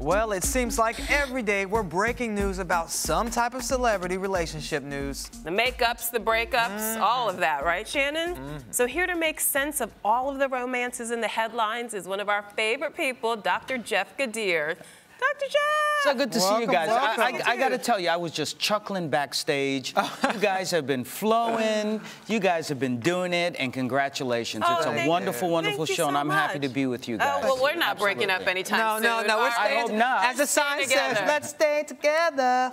Well, it seems like every day we're breaking news about some type of celebrity relationship news. The makeups, the breakups, all of that, right, Shannon? So here to make sense of all of the romances in the headlines is one of our favorite people, Dr. Jeff Gardere. Dr. Jeff! So good to see you guys. Welcome. I got to tell you, I was just chuckling backstage. You guys have been flowing. You guys have been doing it, and congratulations. It's a wonderful, wonderful show, and I'm happy to be with you guys. Oh, well, we're not breaking up anytime soon. No, we're staying. I hope not. As the sign says, let's stay together.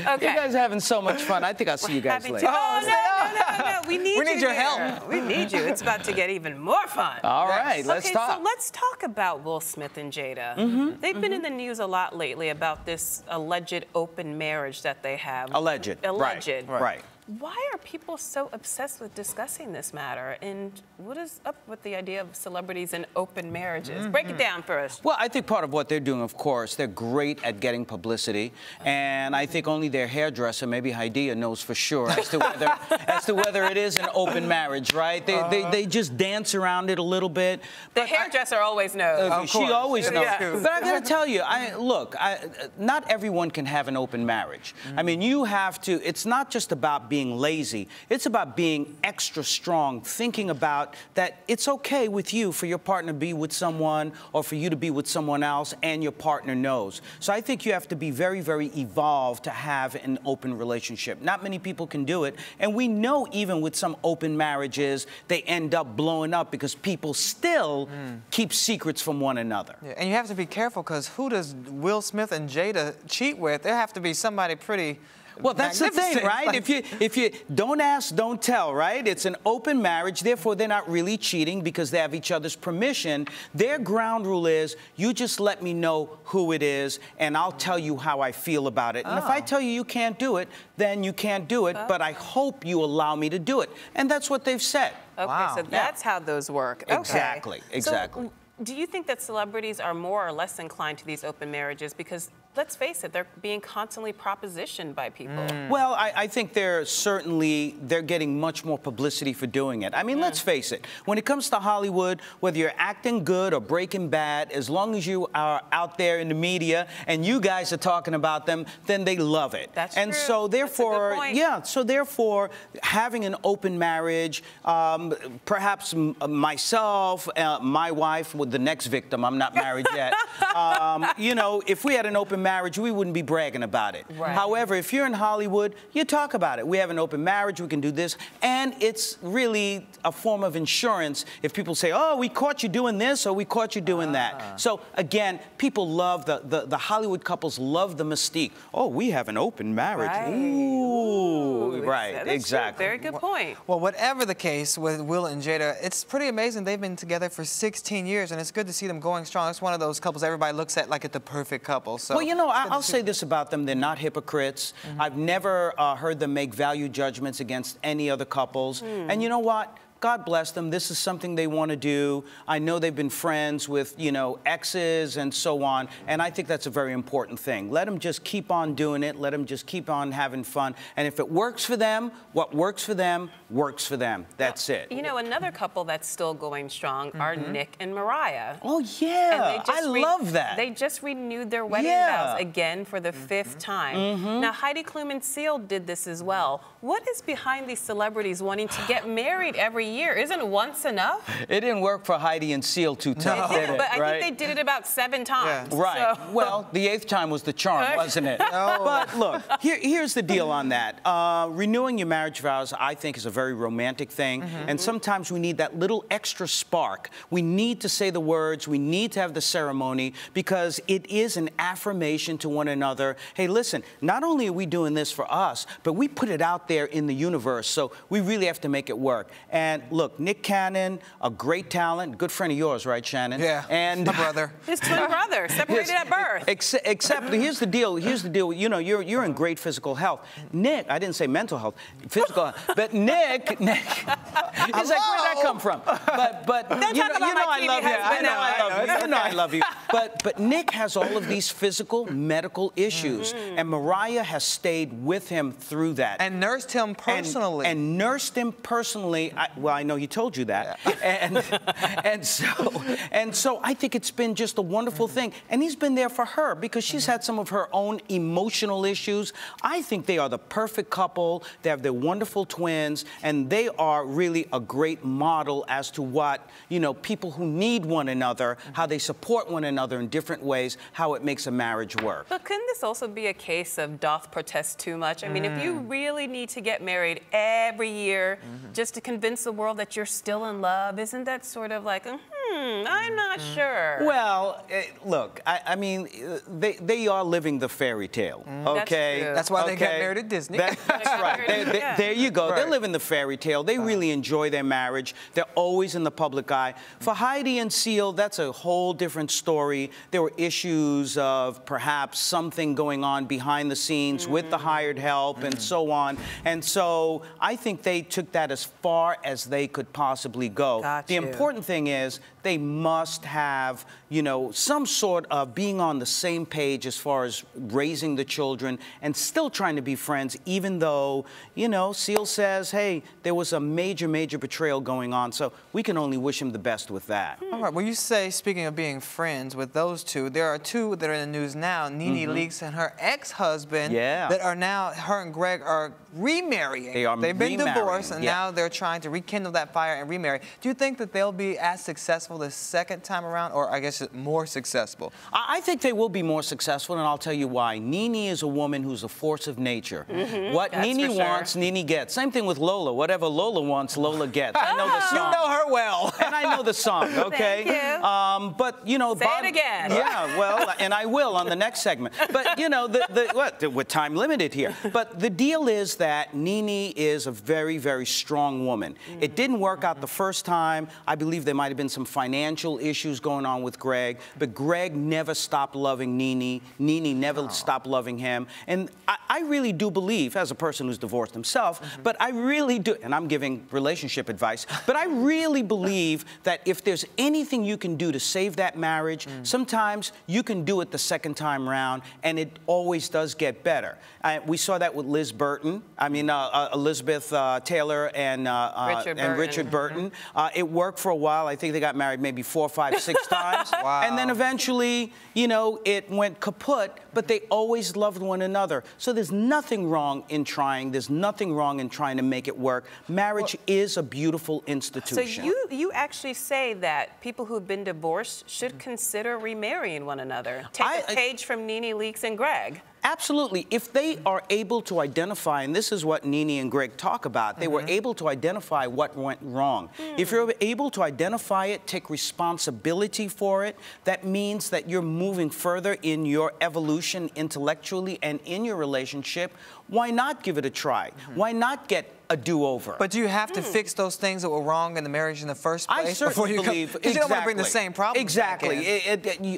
Okay. You guys are having so much fun. I think I'll see you guys later. No. We need your here. help. We need you. It's about to get even more fun. All right, let's talk. So let's talk about Will Smith and Jada. They've been in the news a lot lately about this alleged open marriage that they have. Alleged. Right. Why are people so obsessed with discussing this matter? And what is up with the idea of celebrities and open marriages? Break it down for us. Well, I think part of what they're doing, of course, they're great at getting publicity, and I think only their hairdresser, maybe Haidia, knows for sure as to whether it is an open marriage, right? They just dance around it a little bit. The hairdresser always knows. She always knows. Yeah. But I got to tell you, not everyone can have an open marriage. I mean, you have to. It's not just about being lazy. It's about being extra strong, thinking about that it's okay with you for your partner to be with someone or for you to be with someone else, and your partner knows. So I think you have to be very, very evolved to have an open relationship. Not many people can do it, and we know even with some open marriages, they end up blowing up because people still keep secrets from one another. Yeah, and you have to be careful, because who does Will Smith and Jada cheat with? There have to be somebody pretty. Well, that's the thing, right? Like, if you don't ask, don't tell, right? It's an open marriage, therefore they're not really cheating because they have each other's permission. Their ground rule is, you just let me know who it is, and I'll tell you how I feel about it. And if I tell you you can't do it, then you can't do it, but I hope you allow me to do it. And that's what they've said. Okay, so that's how those work. Okay. Exactly. So, do you think that celebrities are more or less inclined to these open marriages? Because let's face it, they're being constantly propositioned by people. Well, I think they're getting much more publicity for doing it. I mean, let's face it. When it comes to Hollywood, whether you're acting good or breaking bad, as long as you are out there in the media and you guys are talking about them, then they love it. That's and true. so therefore, That's a good point. having an open marriage, perhaps myself, my wife, with the next victim, I'm not married yet. You know, if we had an open marriage, we wouldn't be bragging about it. Right. However, if you're in Hollywood, you talk about it. We have an open marriage, we can do this, and it's really a form of insurance if people say, oh, we caught you doing this, or we caught you doing that. So again, people love the Hollywood couples love the mystique. Oh, we have an open marriage. Right. Ooh, right, That's exactly. True. Very good point. Well, whatever the case with Will and Jada, it's pretty amazing. They've been together for 16 years, and it's good to see them going strong. It's one of those couples everybody looks at like it's the perfect couple. So, well, you know, I'll say this about them. They're not hypocrites. I've never heard them make value judgments against any other couples. And you know what? God bless them. This is something they want to do. I know they've been friends with, you know, exes and so on, and I think that's a very important thing. Let them just keep on doing it. Let them just keep on having fun. And if it works for them, what works for them, works for them. That's it. You know, another couple that's still going strong are Nick and Mariah. Oh, yeah. And I love that. They just renewed their wedding vows again for the 5th time. Now, Heidi Klum and Seal did this as well. What is behind these celebrities wanting to get married every year? Isn't once enough? It didn't work for Heidi and Seal too tough, did it? But I think they did it about 7 times. Yeah. Right. So. Well, the 8th time was the charm, wasn't it? But look, here's the deal on that. Renewing your marriage vows, I think, is a very romantic thing. And sometimes we need that little extra spark. We need to say the words. We need to have the ceremony, because it is an affirmation to one another. Hey, listen, not only are we doing this for us, but we put it out there in the universe. So we really have to make it work. And look, Nick Cannon, a great talent, good friend of yours, right, Shannon? Yeah, and my brother. His twin brother, separated at birth. Except here's the deal. You know, you're in great physical health. Nick, I didn't say mental health, physical health. But Nick He's like, where'd that come from? But Don't talk about my TV husband. You know I love you. But Nick has all of these physical, medical issues, and Mariah has stayed with him through that. And nursed him personally. And nursed him personally. Well, I know he told you that. Yeah. And so I think it's been just a wonderful thing. And he's been there for her because she's had some of her own emotional issues. I think they are the perfect couple. They have their wonderful twins, and they are really a great model as to what, you know, people who need one another, how they support one another in different ways, how it makes a marriage work. But couldn't this also be a case of doth protest too much? I mean, if you really need to get married every year just to convince the world that you're still in love, isn't that sort of like, I'm not sure? Well, look, I mean, they are living the fairy tale, okay? That's why they got married at Disney. That's right. There you go. Right. They're living the fairy tale. They really enjoy their marriage. They're always in the public eye. For Heidi and Seal, that's a whole different story. There were issues of perhaps something going on behind the scenes with the hired help and so on. And so I think they took that as far as they could possibly go. The important thing is they must have, you know, some sort of being on the same page as far as raising the children and still trying to be friends, even though, you know, Seal says, hey, there was a major, major betrayal going on, so we can only wish him the best with that. All right, well, you say, speaking of being friends with those two, there are two that are in the news now, Nene Leakes and her ex-husband, that are now, her and Greg are remarrying. They've been divorced, and now they're trying to rekindle that fire and remarry. Do you think that they'll be as successful the second time around, or I guess more successful? I think they will be more successful, and I'll tell you why. Nene is a woman who's a force of nature. What Nene wants, Nene gets. Same thing with Lola. Whatever Lola wants, Lola gets. I know the song. You know her well. And I know the song, okay? Thank you. But, you know... Say it again. Yeah, well, and I will on the next segment. But, you know, we're time limited here. But the deal is that Nene is a very, very strong woman. It didn't work out the first time. I believe there might have been some financial issues going on with Greg, but Greg never stopped loving Nene. Nene never stopped loving him. And I really do believe, as a person who's divorced himself, but I really do, and I'm giving relationship advice, but I really believe that if there's anything you can do to save that marriage, sometimes you can do it the second time around, and it always does get better. We saw that with Liz Burton. I mean, Elizabeth Taylor and Richard Burton. It worked for a while. I think they got married maybe 4, 5, 6 times. And then eventually, you know, it went kaput, but they always loved one another. So there's nothing wrong in trying. There's nothing wrong in trying to make it work. Marriage is a beautiful institution. So you actually say that people who've been divorced should consider remarrying one another. Take a page from Nene Leakes and Greg. Absolutely. If they are able to identify, and this is what Nene and Greg talk about, they were able to identify what went wrong. If you're able to identify it, take responsibility for it, that means that you're moving further in your evolution intellectually and in your relationship. Why not give it a try? Why not get a do-over? But do you have to fix those things that were wrong in the marriage in the first place? I certainly believe, because you don't want to bring the same problem. Exactly.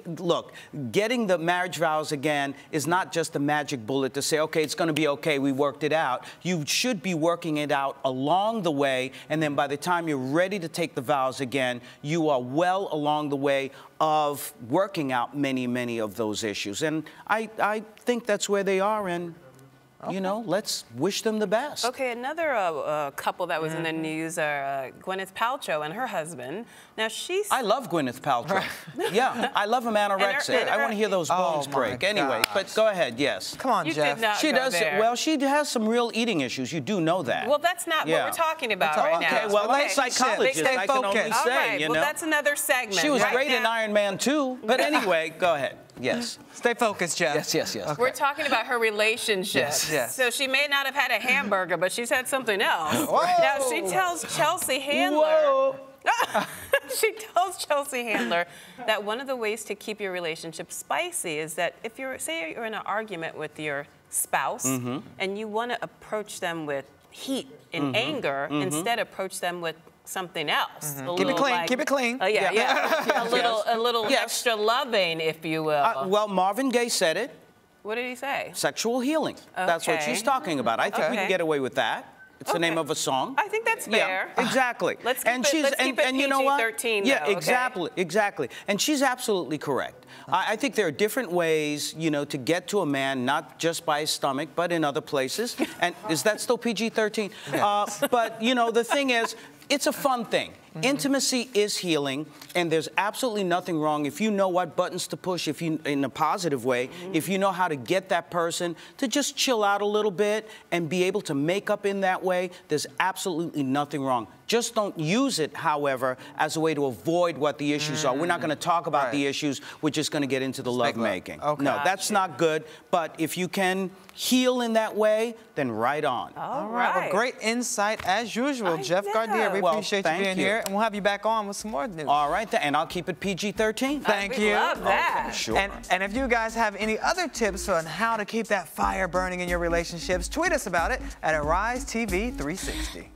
Look, getting the marriage vows again is not just a magic bullet to say, okay, it's going to be okay, we worked it out. You should be working it out along the way, and then by the time you're ready to take the vows again, you are well along the way of working out many, many of those issues. And I think that's where they are, and you know, let's wish them the best. Okay, another couple that was in the news are Gwyneth Paltrow and her husband. Now, I love Gwyneth Paltrow. Yeah, I love him anorexic. I want to hear those bones break. Anyway, but go ahead, yes. Come on, Jeff. She does. Well, she has some real eating issues. You do know that. Well, that's not what we're talking about right now. Okay, well, I'm a psychologist. I can only say, you know. Well, that's another segment. She was great in Iron Man 2. But anyway, go ahead. Yes. Stay focused, Jeff. Yes. Okay. We're talking about her relationship. Yes. So she may not have had a hamburger, but she's had something else. Whoa. Now she tells Chelsea Handler. She tells Chelsea Handler that one of the ways to keep your relationship spicy is that if say you're in an argument with your spouse and you want to approach them with heat and anger, instead approach them with something else. Keep it clean. Keep it clean. A little extra loving, if you will. Well, Marvin Gaye said it. What did he say? Sexual healing. That's what she's talking about. I think we can get away with that. It's the name of a song. I think that's fair. Yeah, exactly. Let's keep it you know what? PG-13 Yeah, though, exactly, exactly. And she's absolutely correct. I think there are different ways, you know, to get to a man, not just by his stomach, but in other places. And is that still PG-13? But, you know, the thing is, it's a fun thing. Intimacy is healing, and there's absolutely nothing wrong if you know what buttons to push, if you, in a positive way, if you know how to get that person to just chill out a little bit and be able to make up in that way. There's absolutely nothing wrong. Just don't use it, however, as a way to avoid what the issues are. We're not going to talk about the issues. We're just going to get into the lovemaking. Okay. No, that's not good. But if you can heal in that way, then right on. All right. Well, great insight as usual, Jeff Gardere. We appreciate you being here, and we'll have you back on with some more news. All right, and I'll keep it PG-13. Thank you. Love that. Okay, sure. And if you guys have any other tips on how to keep that fire burning in your relationships, tweet us about it at AriseTV360.